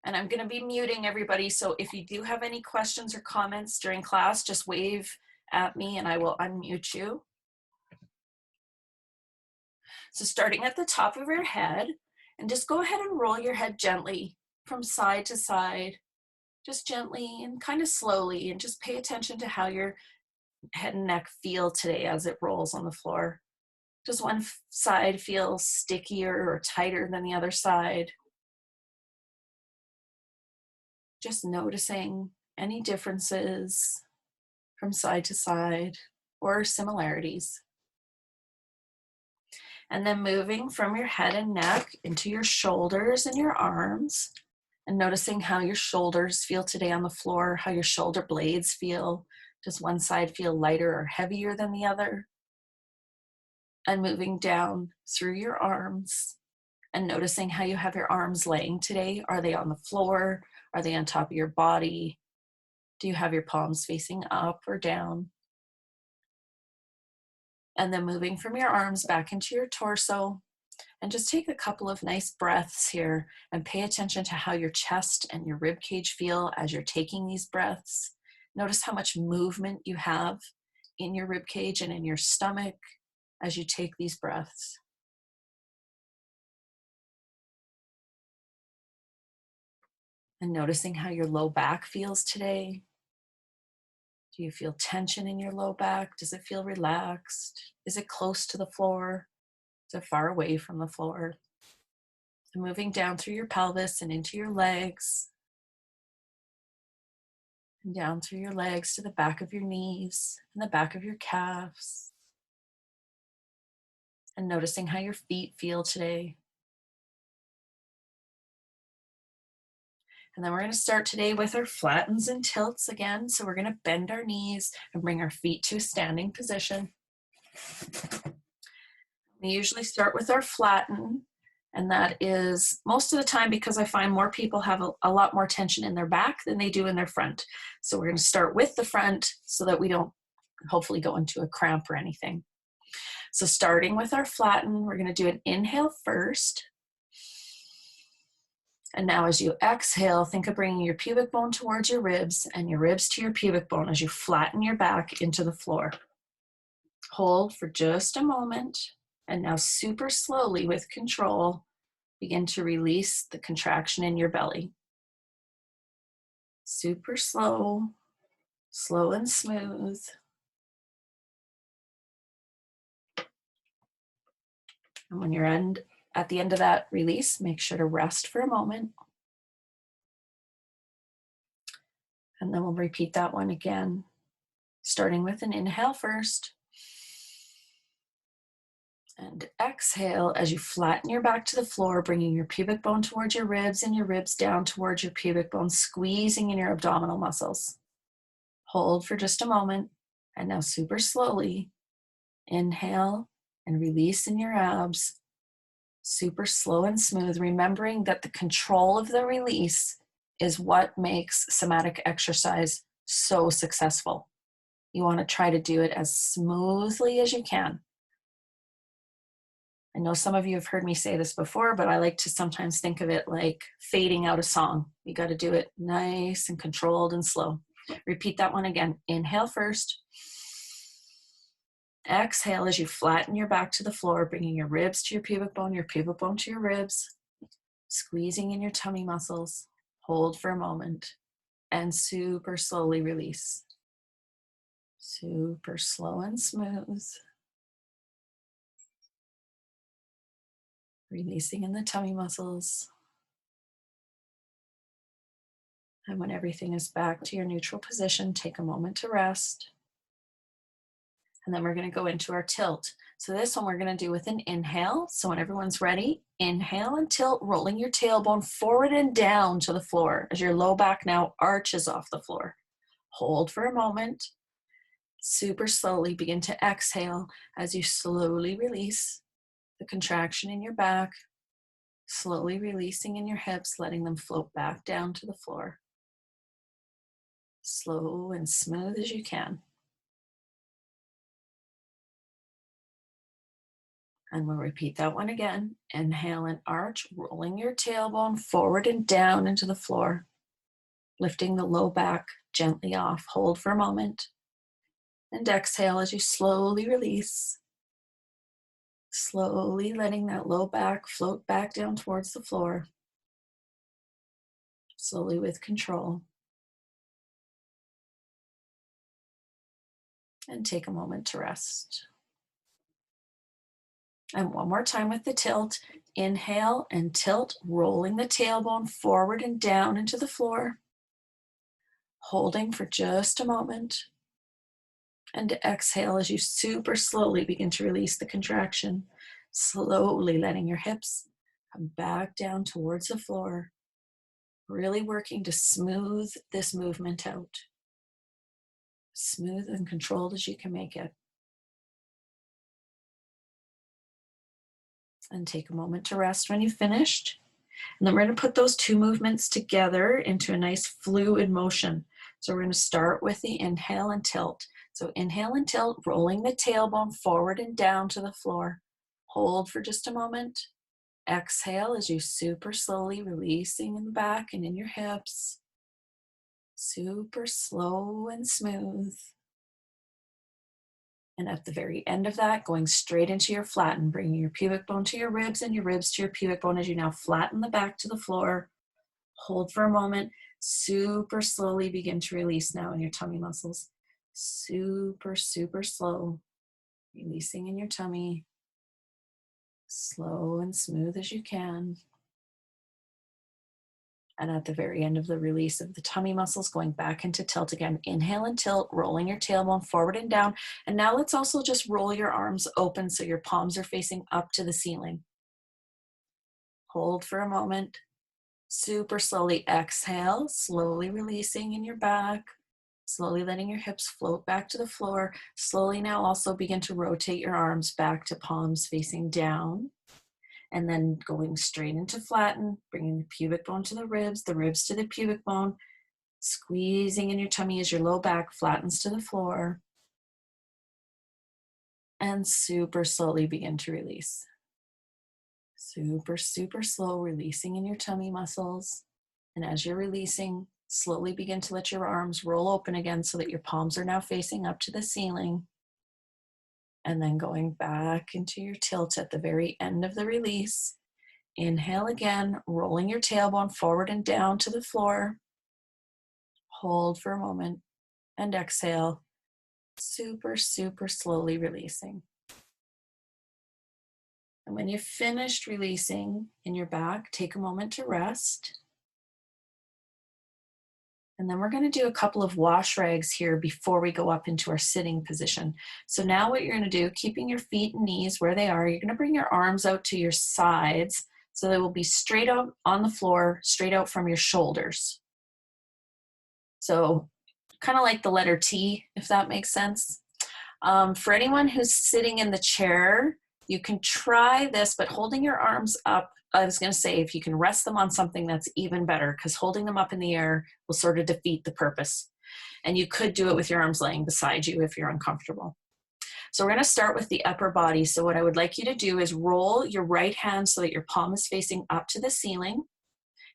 And I'm going to be muting everybody. So if you do have any questions or comments during class, just wave at me and I will unmute you. So starting at the top of your head, and just go ahead and roll your head gently from side to side, just gently and kind of slowly, and just pay attention to how your head and neck feel today as it rolls on the floor. Does one side feel stickier or tighter than the other side? Just noticing any differences from side to side or similarities. And then moving from your head and neck into your shoulders and your arms, and noticing how your shoulders feel today on the floor, how your shoulder blades feel. Does one side feel lighter or heavier than the other? And moving down through your arms and noticing how you have your arms laying today. Are they on the floor? Are they on top of your body? Do you have your palms facing up or down? And then moving from your arms back into your torso, and just take a couple of nice breaths here and pay attention to how your chest and your rib cage feel as you're taking these breaths. Notice how much movement you have in your rib cage and in your stomach as you take these breaths. And noticing how your low back feels today. Do you feel tension in your low back? Does it feel relaxed? Is it close to the floor? Is it far away from the floor? And moving down through your pelvis and into your legs. And down through your legs to the back of your knees and the back of your calves. And noticing how your feet feel today. And then we're going to start today with our flattens and tilts again. So we're going to bend our knees and bring our feet to a standing position. We usually start with our flatten, and that is most of the time because I find more people have a lot more tension in their back than they do in their front. So we're going to start with the front so that we don't hopefully go into a cramp or anything. So starting with our flatten, we're going to do an inhale first. And now as you exhale, think of bringing your pubic bone towards your ribs and your ribs to your pubic bone as you flatten your back into the floor. Hold for just a moment, and now super slowly with control, begin to release the contraction in your belly. Super slow, slow and smooth. And when you're at the end of that release, make sure to rest for a moment. And then we'll repeat that one again, starting with an inhale first. And exhale as you flatten your back to the floor, bringing your pubic bone towards your ribs and your ribs down towards your pubic bone, squeezing in your abdominal muscles. Hold for just a moment. And now super slowly, inhale and release in your abs. Super slow and smooth, remembering that the control of the release is what makes somatic exercise so successful. You want to try to do it as smoothly as you can. I know some of you have heard me say this before, but I like to sometimes think of it like fading out a song. You got to do it nice and controlled and slow. Repeat that one again. Inhale first. Exhale as you flatten your back to the floor, bringing your ribs to your pubic bone to your ribs, squeezing in your tummy muscles. Hold for a moment and super slowly release. Super slow and smooth. Releasing in the tummy muscles. And when everything is back to your neutral position, take a moment to rest. And then we're going to go into our tilt. So this one we're going to do with an inhale. So when everyone's ready, inhale and tilt, rolling your tailbone forward and down to the floor as your low back now arches off the floor. Hold for a moment. Super slowly begin to exhale as you slowly release the contraction in your back, slowly releasing in your hips, letting them float back down to the floor. Slow and smooth as you can. And we'll repeat that one again. Inhale and arch, rolling your tailbone forward and down into the floor, lifting the low back gently off. Hold for a moment. And exhale as you slowly release. Slowly letting that low back float back down towards the floor. Slowly with control. And take a moment to rest. And one more time with the tilt. Inhale and tilt, rolling the tailbone forward and down into the floor. Holding for just a moment. And exhale as you super slowly begin to release the contraction. Slowly letting your hips come back down towards the floor. Really working to smooth this movement out. Smooth and controlled as you can make it. And take a moment to rest when you've finished. And then we're going to put those two movements together into a nice fluid motion. So we're going to start with the inhale and tilt. So inhale and tilt, rolling the tailbone forward and down to the floor. Hold for just a moment. Exhale as you super slowly releasing in the back and in your hips. Super slow and smooth. And at the very end of that, going straight into your flatten, bringing your pubic bone to your ribs and your ribs to your pubic bone as you now flatten the back to the floor. Hold for a moment. Super slowly begin to release now in your tummy muscles. Super, super slow. Releasing in your tummy. Slow and smooth as you can. And at the very end of the release of the tummy muscles, going back into tilt again. Inhale and tilt, rolling your tailbone forward and down. And now let's also just roll your arms open so your palms are facing up to the ceiling. Hold for a moment. Super slowly exhale, slowly releasing in your back. Slowly letting your hips float back to the floor. Slowly now also begin to rotate your arms back to palms facing down. And then going straight into flatten, bringing the pubic bone to the ribs to the pubic bone, squeezing in your tummy as your low back flattens to the floor. And super slowly begin to release. Super, super slow, releasing in your tummy muscles. And as you're releasing, slowly begin to let your arms roll open again so that your palms are now facing up to the ceiling. And then going back into your tilt at the very end of the release. Inhale again, rolling your tailbone forward and down to the floor. Hold for a moment and exhale. Super, super slowly releasing. And when you've finished releasing in your back, take a moment to rest. And then we're going to do a couple of wash rags here before we go up into our sitting position. So now what you're going to do, keeping your feet and knees where they are, you're going to bring your arms out to your sides so they will be straight out on the floor, straight out from your shoulders. So kind of like the letter T, if that makes sense. For anyone who's sitting in the chair, you can try this, but holding your arms up, I was going to say, if you can rest them on something, that's even better, because holding them up in the air will sort of defeat the purpose. And you could do it with your arms laying beside you if you're uncomfortable. So we're going to start with the upper body. So what I would like you to do is roll your right hand so that your palm is facing up to the ceiling.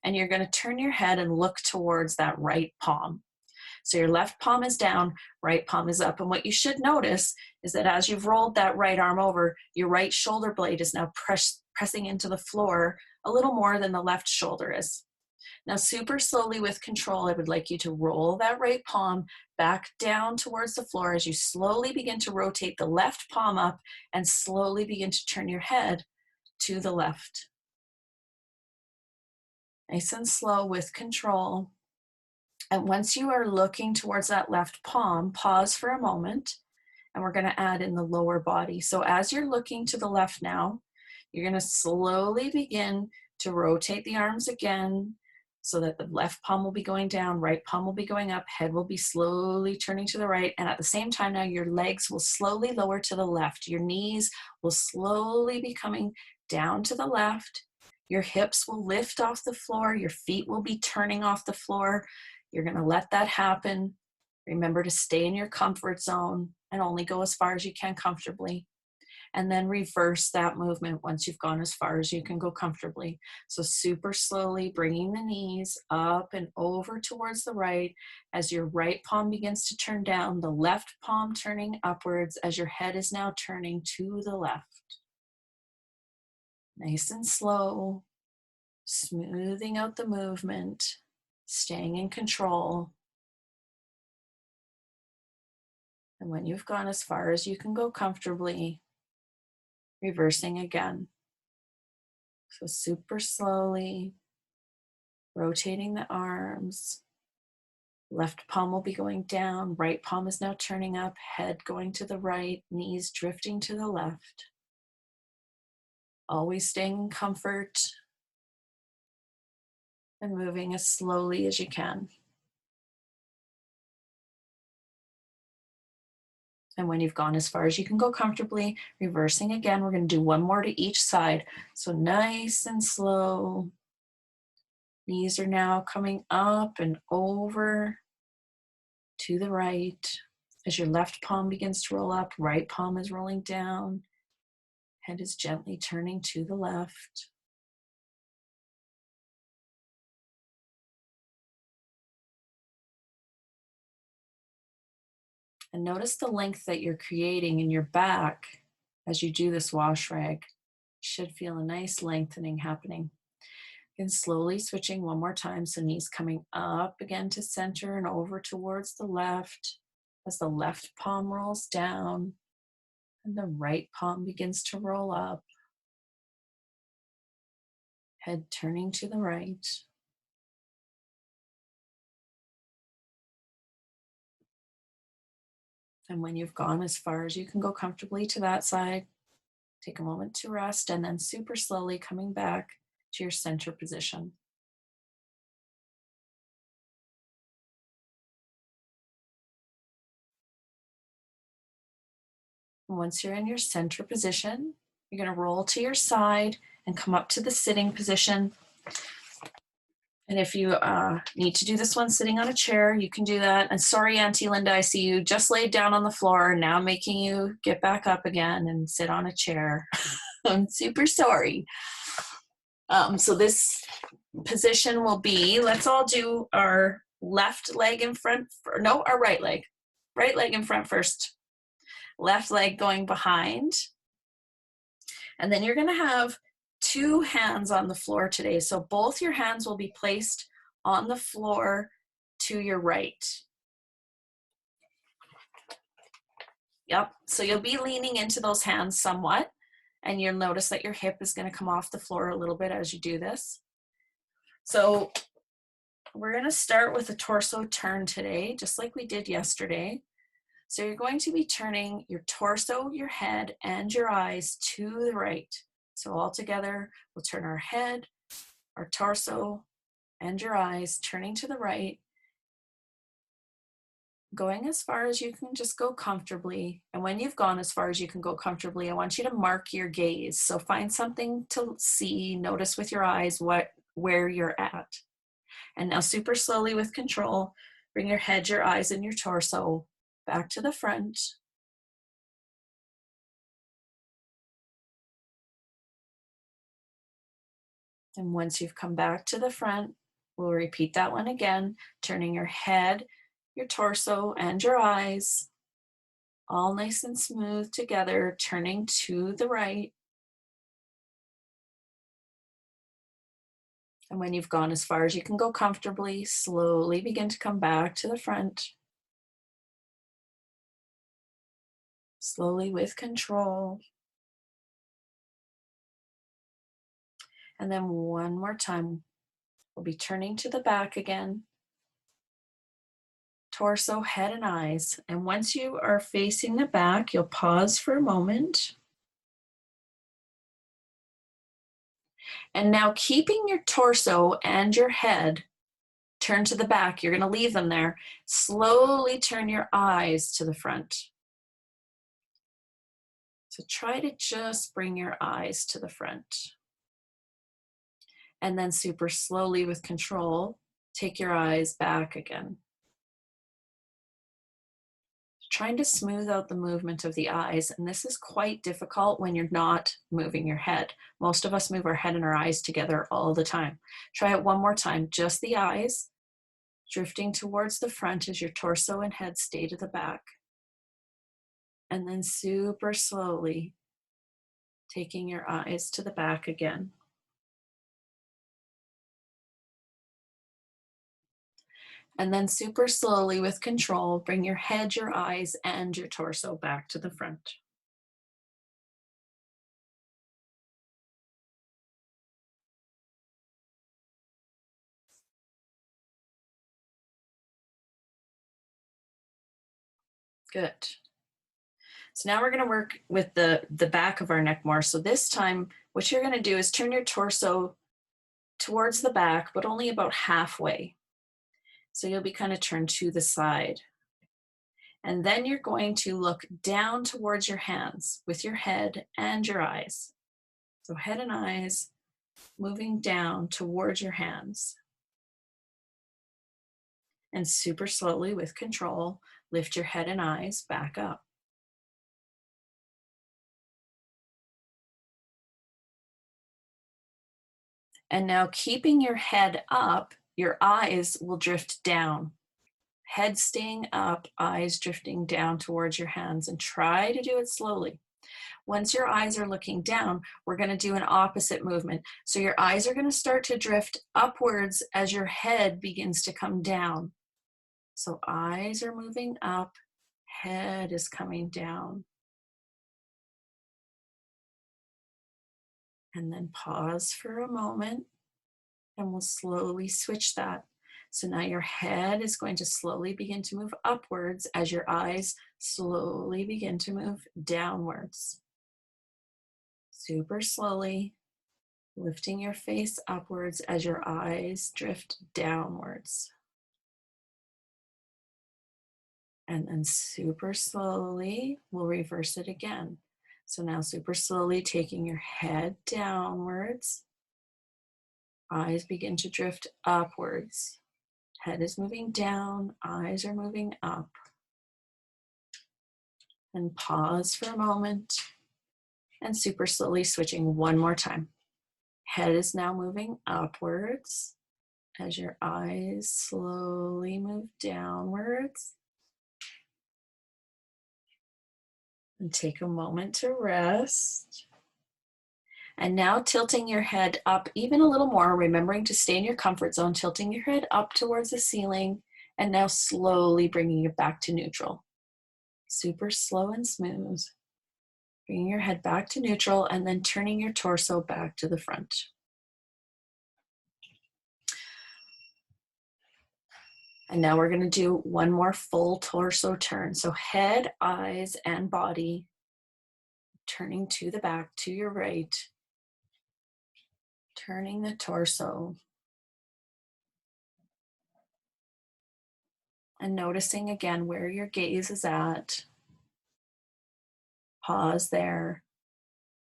And you're going to turn your head and look towards that right palm. So your left palm is down, right palm is up. And what you should notice is that as you've rolled that right arm over, your right shoulder blade is now pressing into the floor a little more than the left shoulder is. Now, super slowly with control, I would like you to roll that right palm back down towards the floor as you slowly begin to rotate the left palm up and slowly begin to turn your head to the left. Nice and slow with control. And once you are looking towards that left palm, pause for a moment, and we're going to add in the lower body. So as you're looking to the left now, you're going to slowly begin to rotate the arms again so that the left palm will be going down, right palm will be going up, head will be slowly turning to the right, and at the same time now your legs will slowly lower to the left. Your knees will slowly be coming down to the left. Your hips will lift off the floor. Your feet will be turning off the floor. You're going to let that happen. Remember to stay in your comfort zone and only go as far as you can comfortably. And then reverse that movement once you've gone as far as you can go comfortably. So super slowly bringing the knees up and over towards the right. As your right palm begins to turn down, the left palm turning upwards as your head is now turning to the left. Nice and slow, smoothing out the movement. Staying in control. And when you've gone as far as you can go comfortably, reversing again. So super slowly, rotating the arms. Left palm will be going down, right palm is now turning up, head going to the right, knees drifting to the left. Always staying in comfort and moving as slowly as you can. And when you've gone as far as you can go comfortably, reversing again, we're going to do one more to each side. So nice and slow. Knees are now coming up and over to the right. As your left palm begins to roll up, right palm is rolling down. Head is gently turning to the left. And notice the length that you're creating in your back as you do this wash rag. You should feel a nice lengthening happening. And slowly switching one more time, so knees coming up again to center and over towards the left as the left palm rolls down and the right palm begins to roll up. Head turning to the right. And when you've gone as far as you can go comfortably to that side, take a moment to rest and then super slowly coming back to your center position. And once you're in your center position, you're going to roll to your side and come up to the sitting position. And if you need to do this one sitting on a chair, you can do that. And sorry, Auntie Linda, I see you just laid down on the floor, now making you get back up again and sit on a chair. I'm super sorry. So this position will be, let's all do our left leg in front, no, our right leg. Right leg in front first, left leg going behind. And then you're gonna have two hands on the floor today. So both your hands will be placed on the floor to your right. Yep, so you'll be leaning into those hands somewhat, and you'll notice that your hip is gonna come off the floor a little bit as you do this. So we're gonna start with a torso turn today, just like we did yesterday. So you're going to be turning your torso, your head, and your eyes to the right. So all together, we'll turn our head, our torso, and your eyes, turning to the right, going as far as you can just go comfortably. And when you've gone as far as you can go comfortably, I want you to mark your gaze. So find something to see, notice with your eyes where you're at. And now super slowly with control, bring your head, your eyes, and your torso back to the front. And once you've come back to the front, we'll repeat that one again, turning your head, your torso, and your eyes all nice and smooth together, turning to the right. And when you've gone as far as you can go comfortably, slowly begin to come back to the front. Slowly with control. And then one more time, we'll be turning to the back again. Torso, head, and eyes. And once you are facing the back, you'll pause for a moment. And now keeping your torso and your head turned to the back, you're gonna leave them there. Slowly turn your eyes to the front. So try to just bring your eyes to the front. And then super slowly with control, take your eyes back again. Trying to smooth out the movement of the eyes, and this is quite difficult when you're not moving your head. Most of us move our head and our eyes together all the time. Try it one more time, just the eyes, drifting towards the front as your torso and head stay to the back. And then super slowly, taking your eyes to the back again. And then super slowly with control, bring your head, your eyes, and your torso back to the front. Good. So now we're going to work with the back of our neck more. So this time, what you're going to do is turn your torso towards the back, but only about halfway. So you'll be kind of turned to the side. And then you're going to look down towards your hands with your head and your eyes. So head and eyes moving down towards your hands. And super slowly with control, lift your head and eyes back up. And now keeping your head up, your eyes will drift down. Head staying up, eyes drifting down towards your hands, and try to do it slowly. Once your eyes are looking down, we're going to do an opposite movement. So your eyes are going to start to drift upwards as your head begins to come down. So eyes are moving up, head is coming down. And then pause for a moment, and we'll slowly switch that. So now your head is going to slowly begin to move upwards as your eyes slowly begin to move downwards. Super slowly, lifting your face upwards as your eyes drift downwards. And then super slowly, we'll reverse it again. So now super slowly taking your head downwards, eyes begin to drift upwards. Head is moving down, eyes are moving up. And pause for a moment, and super slowly switching one more time. Head is now moving upwards as your eyes slowly move downwards. And take a moment to rest. And now tilting your head up even a little more, remembering to stay in your comfort zone, tilting your head up towards the ceiling, and now slowly bringing it back to neutral. Super slow and smooth. Bringing your head back to neutral and then turning your torso back to the front. And now we're going to do one more full torso turn. So head, eyes, and body turning to the back, to your right. Turning the torso. And noticing again where your gaze is at. Pause there.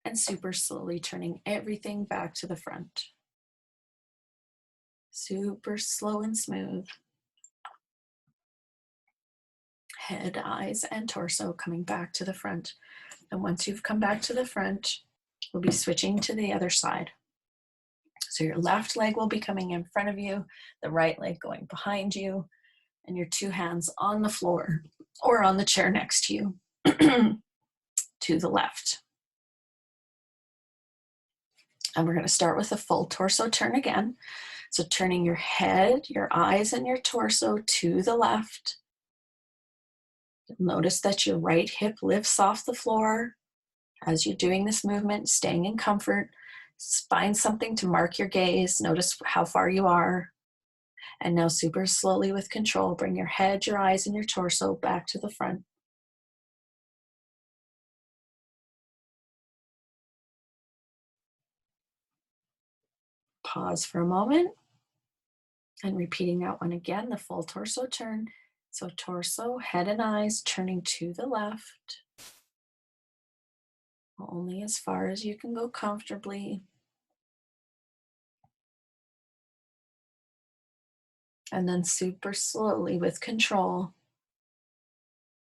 And super slowly turning everything back to the front. Super slow and smooth. Head, eyes, and torso coming back to the front. And once you've come back to the front, we'll be switching to the other side. So your left leg will be coming in front of you, the right leg going behind you, and your two hands on the floor or on the chair next to you to the left. And we're going to start with a full torso turn again. So turning your head, your eyes, and your torso to the left. Notice that your right hip lifts off the floor as you're doing this movement, staying in comfort. Find something to mark your gaze. Notice how far you are. And now super slowly with control, bring your head, your eyes, and your torso back to the front. Pause for a moment. And repeating that one again, the full torso turn. So torso, head, and eyes turning to the left. Only as far as you can go comfortably. And then super slowly with control,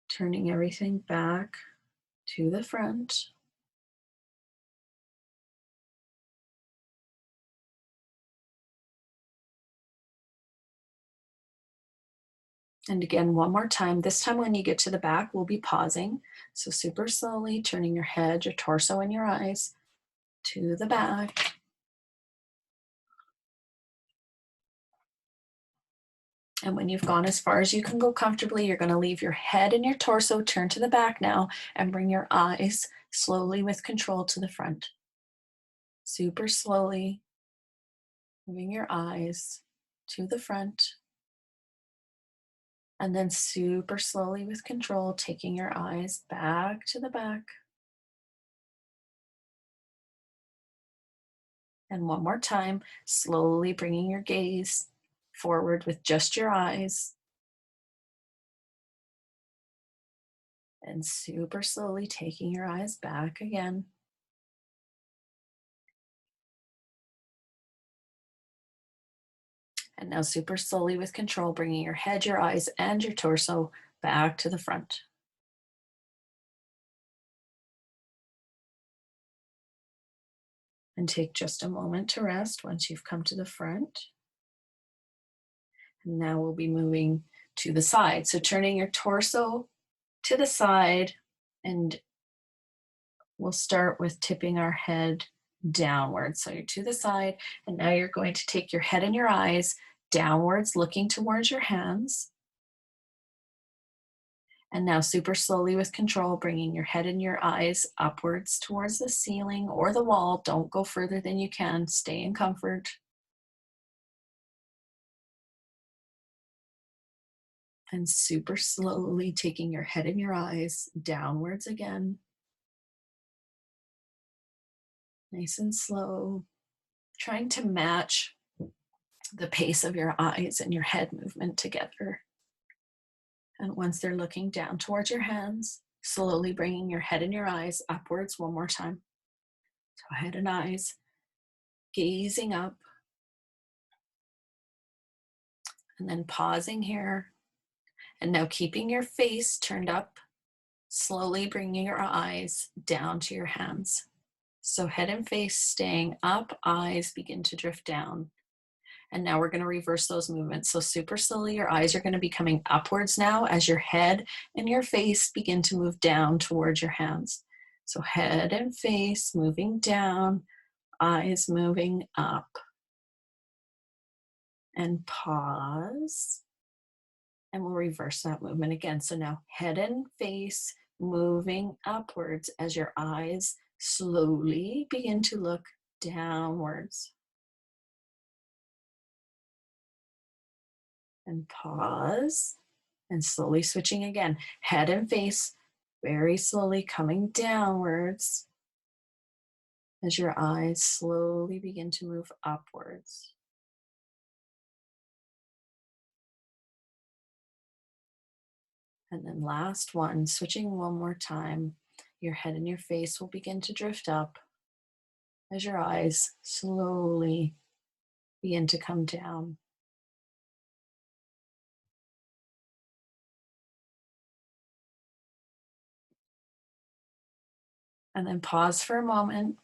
turning everything back to the front. And again, one more time. This time when you get to the back, we'll be pausing. So super slowly turning your head, your torso, and your eyes to the back. And when you've gone as far as you can go comfortably, you're going to leave your head and your torso turn to the back now and bring your eyes slowly with control to the front. Super slowly moving your eyes to the front. And then super slowly with control, taking your eyes back to the back. And one more time, slowly bringing your gaze forward with just your eyes. And super slowly taking your eyes back again. And now super slowly with control, bringing your head, your eyes, and your torso back to the front. And take just a moment to rest once you've come to the front. And now we'll be moving to the side. So turning your torso to the side, and we'll start with tipping our head downwards. So you're to the side, and now you're going to take your head and your eyes downwards, looking towards your hands. And now super slowly with control, bringing your head and your eyes upwards towards the ceiling or the wall. Don't go further than you can. Stay in comfort. And super slowly taking your head and your eyes downwards again. Nice and slow. Trying to match the pace of your eyes and your head movement together. And once they're looking down towards your hands, slowly bringing your head and your eyes upwards one more time. So head and eyes, gazing up. And then pausing here. And now keeping your face turned up, slowly bringing your eyes down to your hands. So head and face staying up, eyes begin to drift down. And now we're going to reverse those movements. So super slowly, your eyes are going to be coming upwards now as your head and your face begin to move down towards your hands. So head and face moving down, eyes moving up. And pause. And we'll reverse that movement again. So now head and face moving upwards as your eyes slowly begin to look downwards. And pause. And slowly switching again. Head and face very slowly coming downwards as your eyes slowly begin to move upwards. And then last one, switching one more time. Your head and your face will begin to drift up as your eyes slowly begin to come down. And then pause for a moment.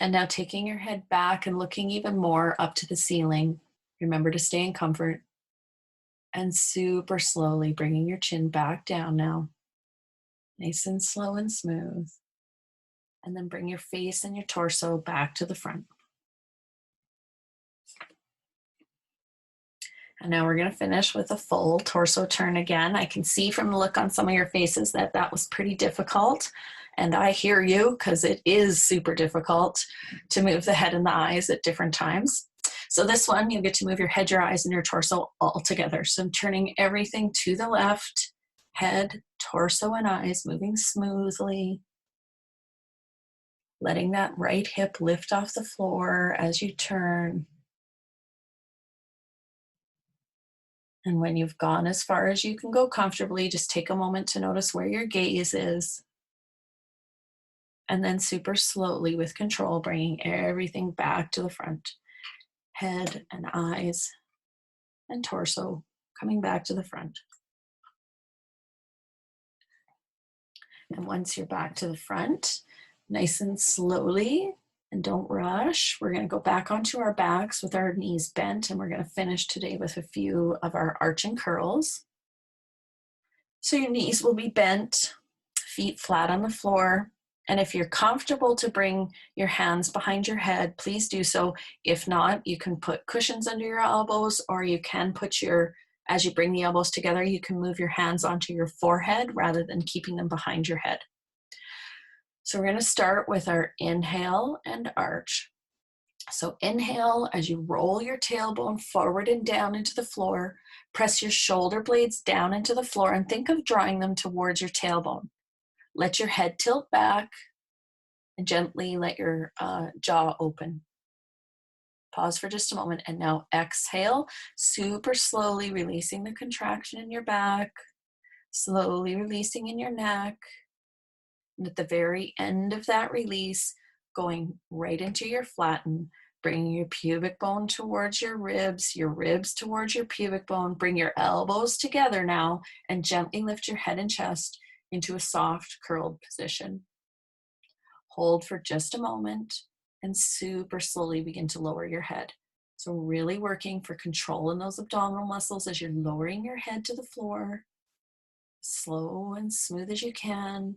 And now taking your head back and looking even more up to the ceiling. Remember to stay in comfort. And super slowly bringing your chin back down now. Nice and slow and smooth. And then bring your face and your torso back to the front. And now we're going to finish with a full torso turn again. I can see from the look on some of your faces that that was pretty difficult. And I hear you because it is super difficult to move the head and the eyes at different times. So this one, you get to move your head, your eyes, and your torso all together. So I'm turning everything to the left, head, torso, and eyes moving smoothly. Letting that right hip lift off the floor as you turn. And when you've gone as far as you can go comfortably, just take a moment to notice where your gaze is. And then super slowly with control, bringing everything back to the front. Head and eyes and torso coming back to the front. And once you're back to the front, nice and slowly, and don't rush, we're going to go back onto our backs with our knees bent, and we're going to finish today with a few of our arch and curls. So your knees will be bent, feet flat on the floor. And if you're comfortable to bring your hands behind your head, please do so. If not, you can put cushions under your elbows, or you can put as you bring the elbows together, you can move your hands onto your forehead rather than keeping them behind your head. So we're going to start with our inhale and arch. So inhale as you roll your tailbone forward and down into the floor. Press your shoulder blades down into the floor and think of drawing them towards your tailbone. Let your head tilt back and gently let your jaw open. Pause for just a moment, and now exhale, super slowly releasing the contraction in your back, slowly releasing in your neck. And at the very end of that release, going right into your flatten, bringing your pubic bone towards your ribs towards your pubic bone. Bring your elbows together now and gently lift your head and chest into a soft curled position. Hold for just a moment and super slowly begin to lower your head. So really working for control in those abdominal muscles as you're lowering your head to the floor, slow and smooth as you can.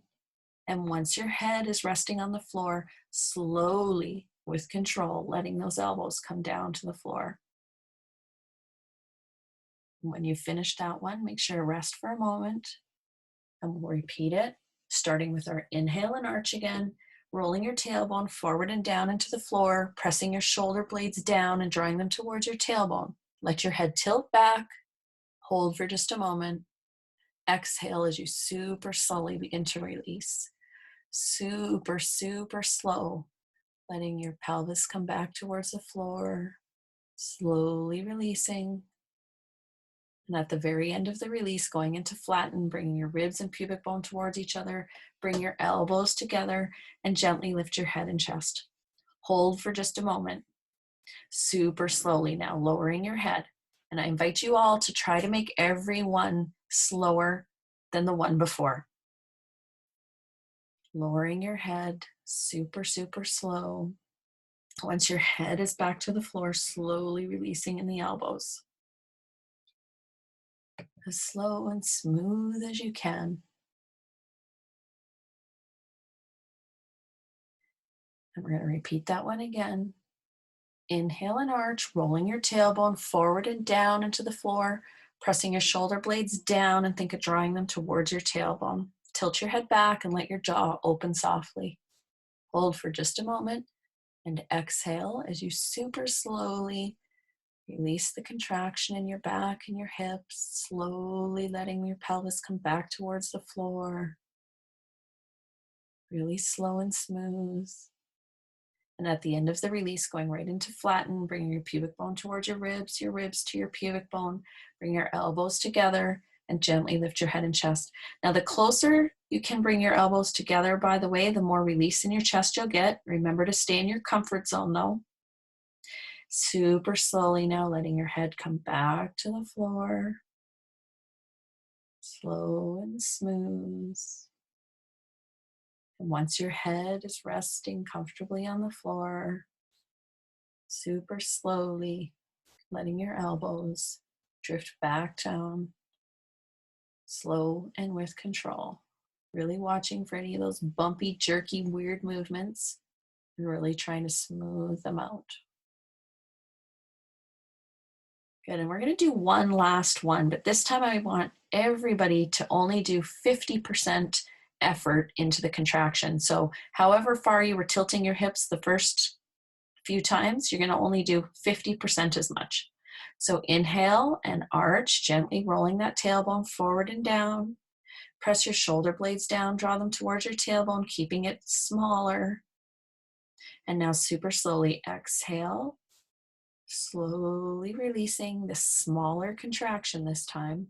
And once your head is resting on the floor, slowly, with control, letting those elbows come down to the floor. And when you finish that one, make sure to rest for a moment. And we'll repeat it, starting with our inhale and arch again, rolling your tailbone forward and down into the floor, pressing your shoulder blades down and drawing them towards your tailbone. Let your head tilt back, hold for just a moment. Exhale as you super slowly begin to release. Super, super slow, letting your pelvis come back towards the floor, slowly releasing. And at the very end of the release, going into flatten, bringing your ribs and pubic bone towards each other, bring your elbows together, and gently lift your head and chest. Hold for just a moment. Super slowly now, lowering your head. And I invite you all to try to make every one slower than the one before. lowering your head super, super slow. Once your head is back to the floor, slowly releasing in the elbows. As slow and smooth as you can. And we're going to repeat that one again. Inhale and arch, rolling your tailbone forward and down into the floor, pressing your shoulder blades down and think of drawing them towards your tailbone. Tilt your head back and let your jaw open softly. Hold for just a moment and exhale as you super slowly release the contraction in your back and your hips, slowly letting your pelvis come back towards the floor. Really slow and smooth. And at the end of the release, going right into flatten, bringing your pubic bone towards your ribs to your pubic bone. Bring your elbows together and gently lift your head and chest. Now, the closer you can bring your elbows together, by the way, the more release in your chest you'll get. Remember to stay in your comfort zone, though. Super slowly now, letting your head come back to the floor. Slow and smooth. And once your head is resting comfortably on the floor, super slowly letting your elbows drift back down, slow and with control. Really watching for any of those bumpy, jerky, weird movements and really trying to smooth them out. Good, and we're going to do one last one, but this time I want everybody to only do 50% effort into the contraction. So however far you were tilting your hips the first few times, you're going to only do 50% as much. So inhale and arch, gently rolling that tailbone forward and down. Press your shoulder blades down, draw them towards your tailbone, keeping it smaller. And now super slowly exhale, slowly releasing the smaller contraction this time.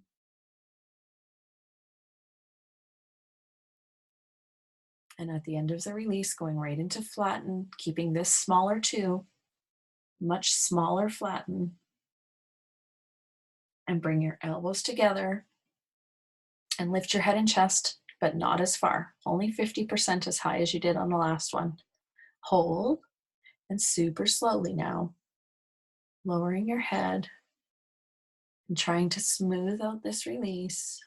And at the end of the release, going right into flatten, keeping this smaller too, much smaller flatten. And bring your elbows together and lift your head and chest, but not as far, only 50% as high as you did on the last one. Hold, and super slowly now, lowering your head and trying to smooth out this release.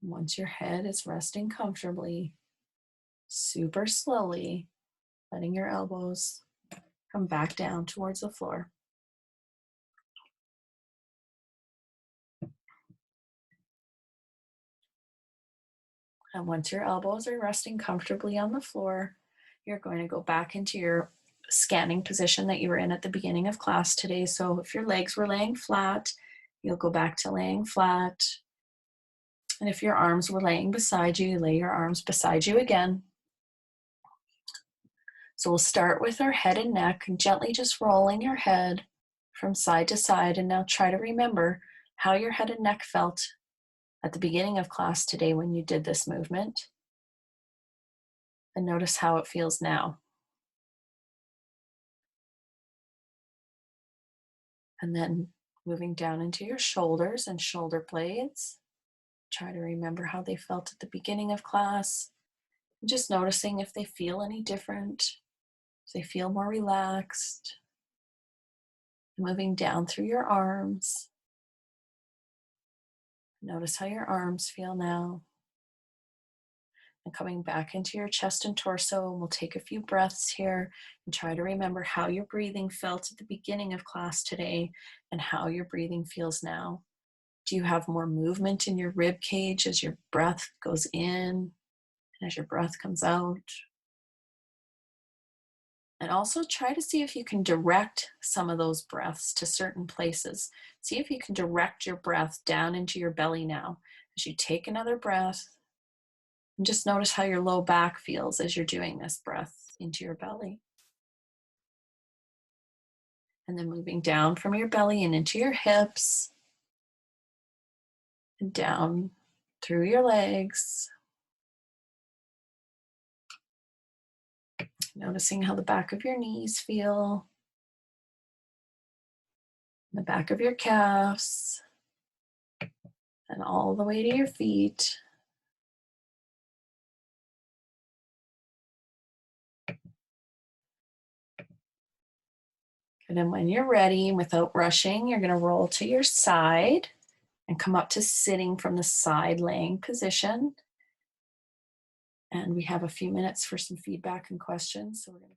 Once your head is resting comfortably, super slowly, letting your elbows come back down towards the floor. And once your elbows are resting comfortably on the floor, you're going to go back into your scanning position that you were in at the beginning of class today. So if your legs were laying flat, you'll go back to laying flat. And if your arms were laying beside you, lay your arms beside you again. So we'll start with our head and neck and gently just rolling your head from side to side. And now try to remember how your head and neck felt at the beginning of class today when you did this movement. And notice how it feels now. And then moving down into your shoulders and shoulder blades. Try to remember how they felt at the beginning of class. Just noticing if they feel any different, if they feel more relaxed. Moving down through your arms. Notice how your arms feel now. And coming back into your chest and torso, we'll take a few breaths here and try to remember how your breathing felt at the beginning of class today and how your breathing feels now. Do you have more movement in your rib cage as your breath goes in and as your breath comes out? And also try to see if you can direct some of those breaths to certain places. See if you can direct your breath down into your belly now. As you take another breath, and just notice how your low back feels as you're doing this breath into your belly. And then moving down from your belly and into your hips, and down through your legs. Noticing how the back of your knees feel, the back of your calves, and all the way to your feet. And then when you're ready, without rushing, you're going to roll to your side and come up to sitting from the side laying position. And we have a few minutes for some feedback and questions. So we're going to